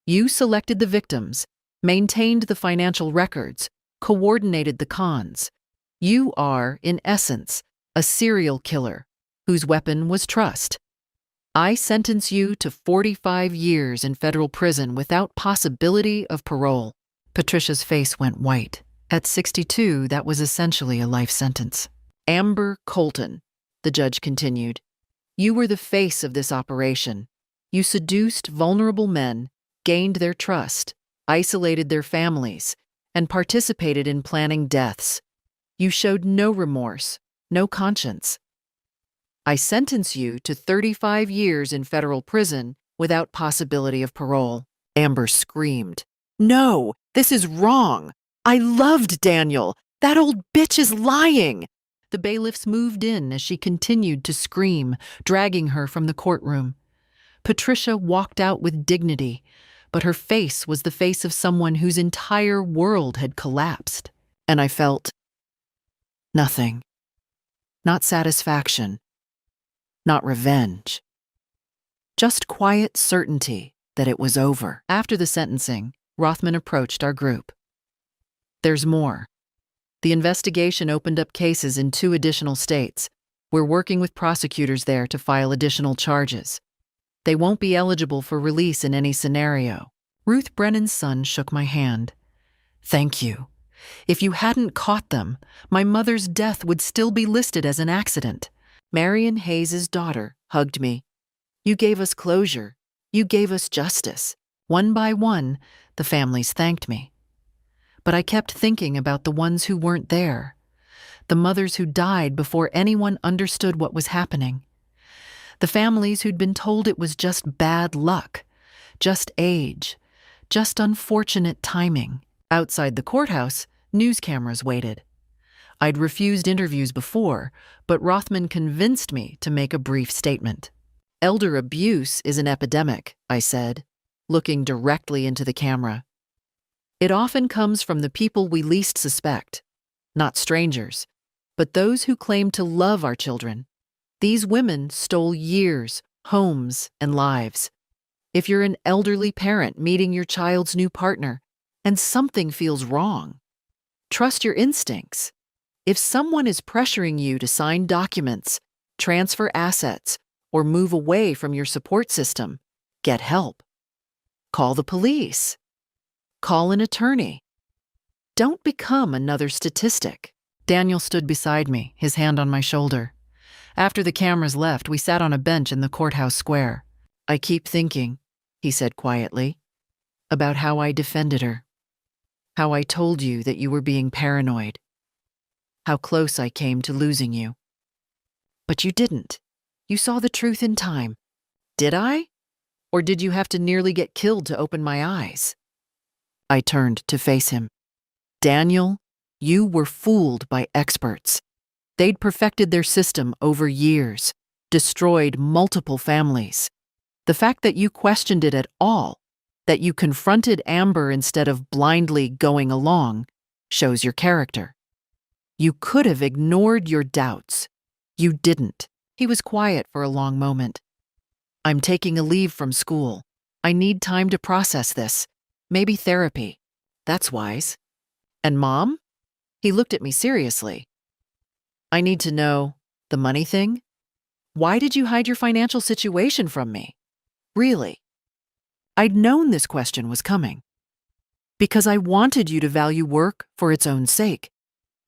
You selected the victims, maintained the financial records, coordinated the cons. You are, in essence, a serial killer whose weapon was trust. I sentence you to 45 years in federal prison without possibility of parole. Patricia's face went white. At 62, that was essentially a life sentence. Amber Colton, the judge continued, you were the face of this operation. You seduced vulnerable men, gained their trust, isolated their families, and participated in planning deaths. You showed no remorse, no conscience. I sentence you to 35 years in federal prison without possibility of parole. Amber screamed. No, this is wrong. I loved Daniel. That old bitch is lying. The bailiffs moved in as she continued to scream, dragging her from the courtroom. Patricia walked out with dignity, but her face was the face of someone whose entire world had collapsed. And I felt nothing. Not satisfaction. Not revenge. Just quiet certainty that it was over. After the sentencing, Rothman approached our group. There's more. The investigation opened up cases in 2 additional states. We're working with prosecutors there to file additional charges. They won't be eligible for release in any scenario. Ruth Brennan's son shook my hand. Thank you. If you hadn't caught them, my mother's death would still be listed as an accident. Marion Hayes' daughter hugged me. You gave us closure. You gave us justice. One by one, the families thanked me. But I kept thinking about the ones who weren't there, the mothers who died before anyone understood what was happening, the families who'd been told it was just bad luck, just age, just unfortunate timing. Outside the courthouse, news cameras waited. I'd refused interviews before, but Rothman convinced me to make a brief statement. Elder abuse is an epidemic, I said, looking directly into the camera. It often comes from the people we least suspect, not strangers, but those who claim to love our children. These women stole years, homes, and lives. If you're an elderly parent meeting your child's new partner and something feels wrong, trust your instincts. If someone is pressuring you to sign documents, transfer assets, or move away from your support system, get help. Call the police. Call an attorney. Don't become another statistic. Daniel stood beside me, his hand on my shoulder. After the cameras left, we sat on a bench in the courthouse square. I keep thinking, he said quietly, about how I defended her. How I told you that you were being paranoid. How close I came to losing you. But you didn't. You saw the truth in time. Did I? Or did you have to nearly get killed to open my eyes? I turned to face him. Daniel, you were fooled by experts. They'd perfected their system over years, destroyed multiple families. The fact that you questioned it at all, that you confronted Amber instead of blindly going along, shows your character. You could have ignored your doubts. You didn't. He was quiet for a long moment. I'm taking a leave from school. I need time to process this. Maybe therapy. That's wise. And Mom? He looked at me seriously. I need to know, the money thing? Why did you hide your financial situation from me? Really? I'd known this question was coming. Because I wanted you to value work for its own sake,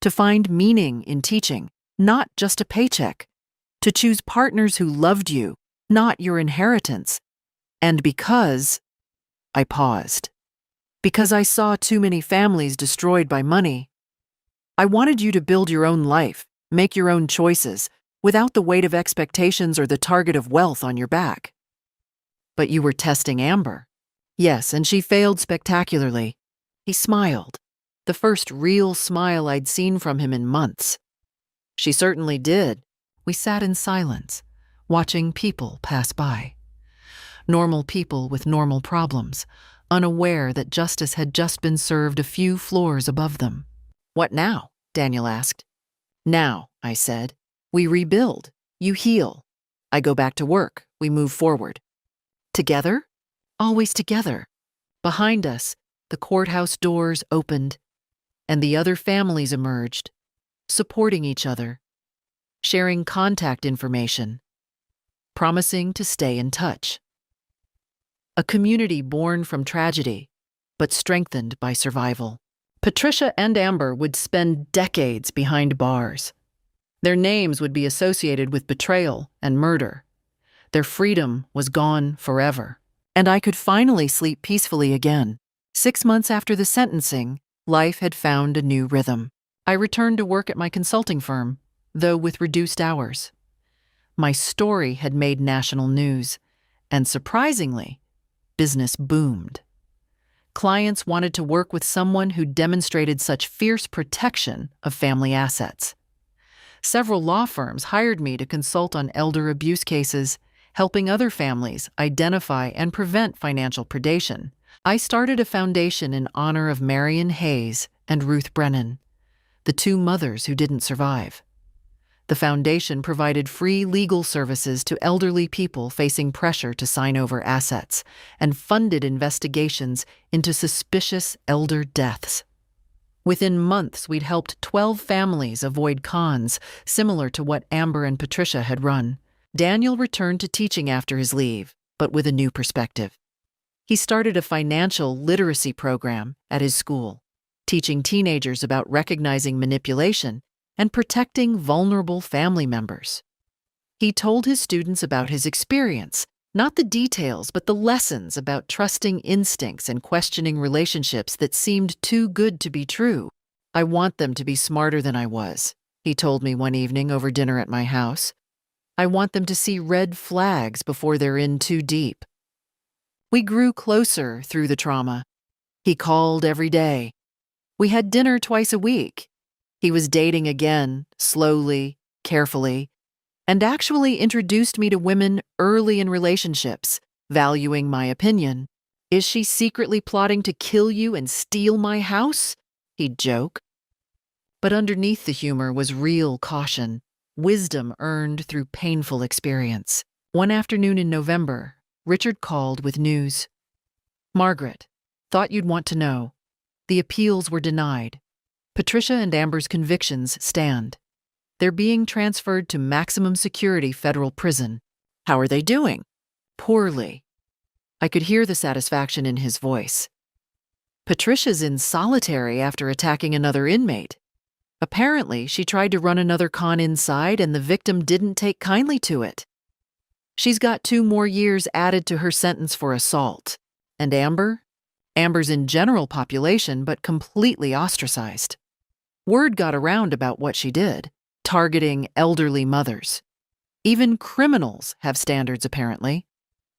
to find meaning in teaching, not just a paycheck, to choose partners who loved you, not your inheritance, and because I paused. Because I saw too many families destroyed by money. I wanted you to build your own life, make your own choices, without the weight of expectations or the target of wealth on your back. But you were testing Amber. Yes, and she failed spectacularly. He smiled, the first real smile I'd seen from him in months. She certainly did. We sat in silence, watching people pass by. Normal people with normal problems, unaware that justice had just been served a few floors above them. What now? Daniel asked. Now, I said. We rebuild. You heal. I go back to work. We move forward. Together? Always together. Behind us, the courthouse doors opened, and the other families emerged, supporting each other, sharing contact information, promising to stay in touch. A community born from tragedy, but strengthened by survival. Patricia and Amber would spend decades behind bars. Their names would be associated with betrayal and murder. Their freedom was gone forever. And I could finally sleep peacefully again. 6 months after the sentencing, life had found a new rhythm. I returned to work at my consulting firm, though with reduced hours. My story had made national news, and surprisingly, business boomed. Clients wanted to work with someone who demonstrated such fierce protection of family assets. Several law firms hired me to consult on elder abuse cases, helping other families identify and prevent financial predation. I started a foundation in honor of Marion Hayes and Ruth Brennan, the two mothers who didn't survive. The foundation provided free legal services to elderly people facing pressure to sign over assets and funded investigations into suspicious elder deaths. Within months, we'd helped 12 families avoid cons, similar to what Amber and Patricia had run. Daniel returned to teaching after his leave, but with a new perspective. He started a financial literacy program at his school, teaching teenagers about recognizing manipulation and protecting vulnerable family members. He told his students about his experience, not the details, but the lessons about trusting instincts and questioning relationships that seemed too good to be true. I want them to be smarter than I was, he told me one evening over dinner at my house. I want them to see red flags before they're in too deep. We grew closer through the trauma. He called every day. We had dinner twice a week. He was dating again, slowly, carefully, and actually introduced me to women early in relationships, valuing my opinion. Is she secretly plotting to kill you and steal my house? He'd joke. But underneath the humor was real caution, wisdom earned through painful experience. One afternoon in November, Richard called with news. Margaret, thought you'd want to know. The appeals were denied. Patricia and Amber's convictions stand. They're being transferred to maximum security federal prison. How are they doing? Poorly. I could hear the satisfaction in his voice. Patricia's in solitary after attacking another inmate. Apparently, she tried to run another con inside and the victim didn't take kindly to it. She's got 2 more years added to her sentence for assault. And Amber? Amber's in general population but completely ostracized. Word got around about what she did, targeting elderly mothers. Even criminals have standards, apparently.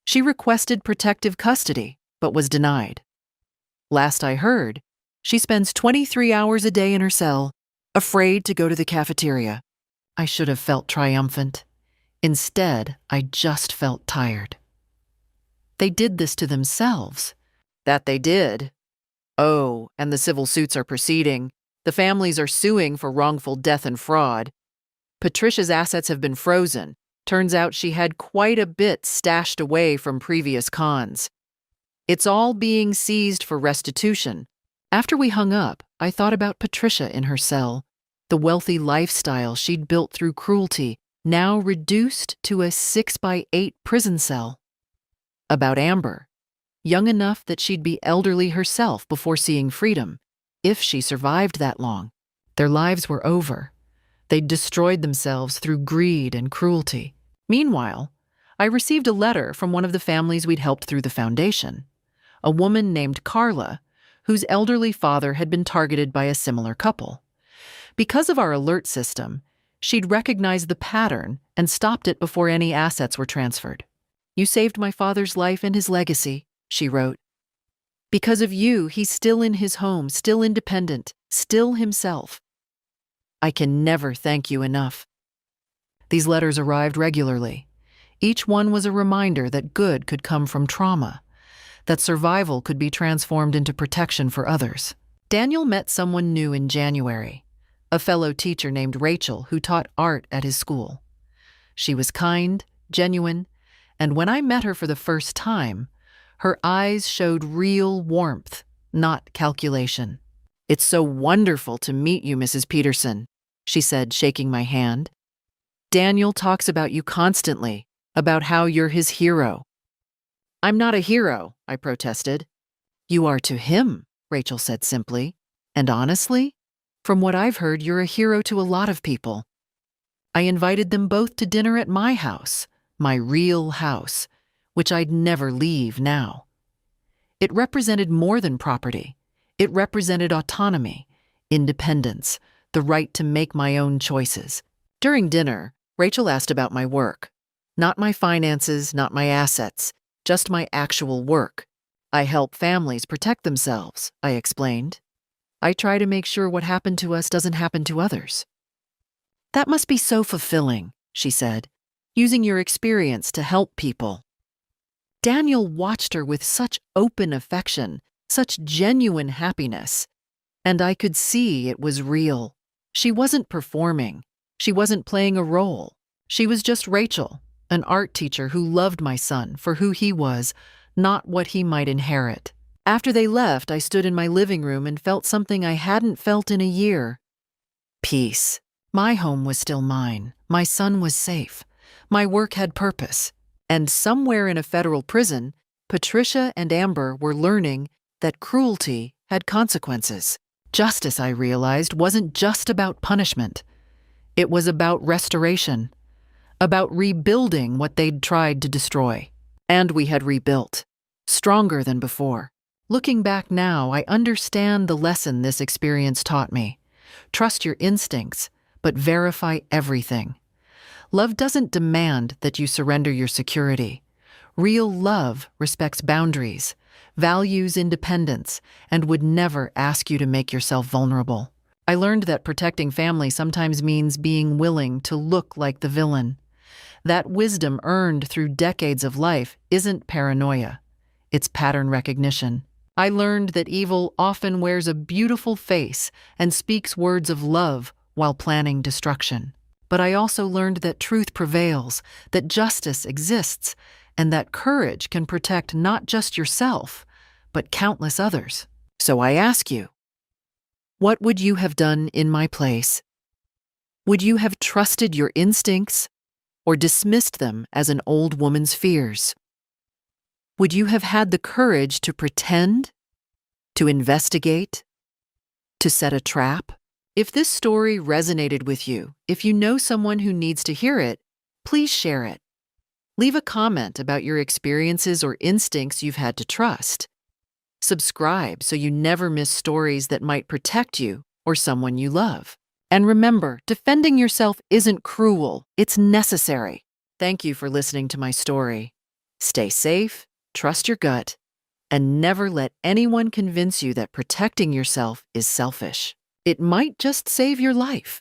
She requested protective custody, but was denied. Last I heard, she spends 23 hours a day in her cell, afraid to go to the cafeteria. I should have felt triumphant. Instead, I just felt tired. They did this to themselves. That they did. Oh, and the civil suits are proceeding. The families are suing for wrongful death and fraud. Patricia's assets have been frozen. Turns out she had quite a bit stashed away from previous cons. It's all being seized for restitution. After we hung up, I thought about Patricia in her cell, the wealthy lifestyle she'd built through cruelty, now reduced to a 6x8 prison cell. About Amber, young enough that she'd be elderly herself before seeing freedom, if she survived that long. Their lives were over. They'd destroyed themselves through greed and cruelty. Meanwhile, I received a letter from one of the families we'd helped through the foundation, a woman named Carla, whose elderly father had been targeted by a similar couple. Because of our alert system, she'd recognized the pattern and stopped it before any assets were transferred. You saved my father's life and his legacy, she wrote. Because of you, he's still in his home, still independent, still himself. I can never thank you enough. These letters arrived regularly. Each one was a reminder that good could come from trauma, that survival could be transformed into protection for others. Daniel met someone new in January, a fellow teacher named Rachel who taught art at his school. She was kind, genuine, and when I met her for the first time, her eyes showed real warmth, not calculation. "It's so wonderful to meet you, Mrs. Peterson," she said, shaking my hand. "Daniel talks about you constantly, about how you're his hero." "I'm not a hero," I protested. "You are to him," Rachel said simply. "And honestly, from what I've heard, you're a hero to a lot of people." I invited them both to dinner at my house, my real house, which I'd never leave now. It represented more than property. It represented autonomy, independence, the right to make my own choices. During dinner, Rachel asked about my work. Not my finances, not my assets, just my actual work. "I help families protect themselves," I explained. "I try to make sure what happened to us doesn't happen to others." "That must be so fulfilling," she said, "using your experience to help people." Daniel watched her with such open affection, such genuine happiness, and I could see it was real. She wasn't performing. She wasn't playing a role. She was just Rachel, an art teacher who loved my son for who he was, not what he might inherit. After they left, I stood in my living room and felt something I hadn't felt in a year. Peace. My home was still mine. My son was safe. My work had purpose. And somewhere in a federal prison, Patricia and Amber were learning that cruelty had consequences. Justice, I realized, wasn't just about punishment. It was about restoration, about rebuilding what they'd tried to destroy. And we had rebuilt, stronger than before. Looking back now, I understand the lesson this experience taught me. Trust your instincts, but verify everything. Love doesn't demand that you surrender your security. Real love respects boundaries, values independence, and would never ask you to make yourself vulnerable. I learned that protecting family sometimes means being willing to look like the villain. That wisdom earned through decades of life isn't paranoia. It's pattern recognition. I learned that evil often wears a beautiful face and speaks words of love while planning destruction. But I also learned that truth prevails, that justice exists, and that courage can protect not just yourself, but countless others. So I ask you, what would you have done in my place? Would you have trusted your instincts or dismissed them as an old woman's fears? Would you have had the courage to pretend, to investigate, to set a trap? If this story resonated with you, if you know someone who needs to hear it, please share it. Leave a comment about your experiences or instincts you've had to trust. Subscribe so you never miss stories that might protect you or someone you love. And remember, defending yourself isn't cruel, it's necessary. Thank you for listening to my story. Stay safe, trust your gut, and never let anyone convince you that protecting yourself is selfish. It might just save your life.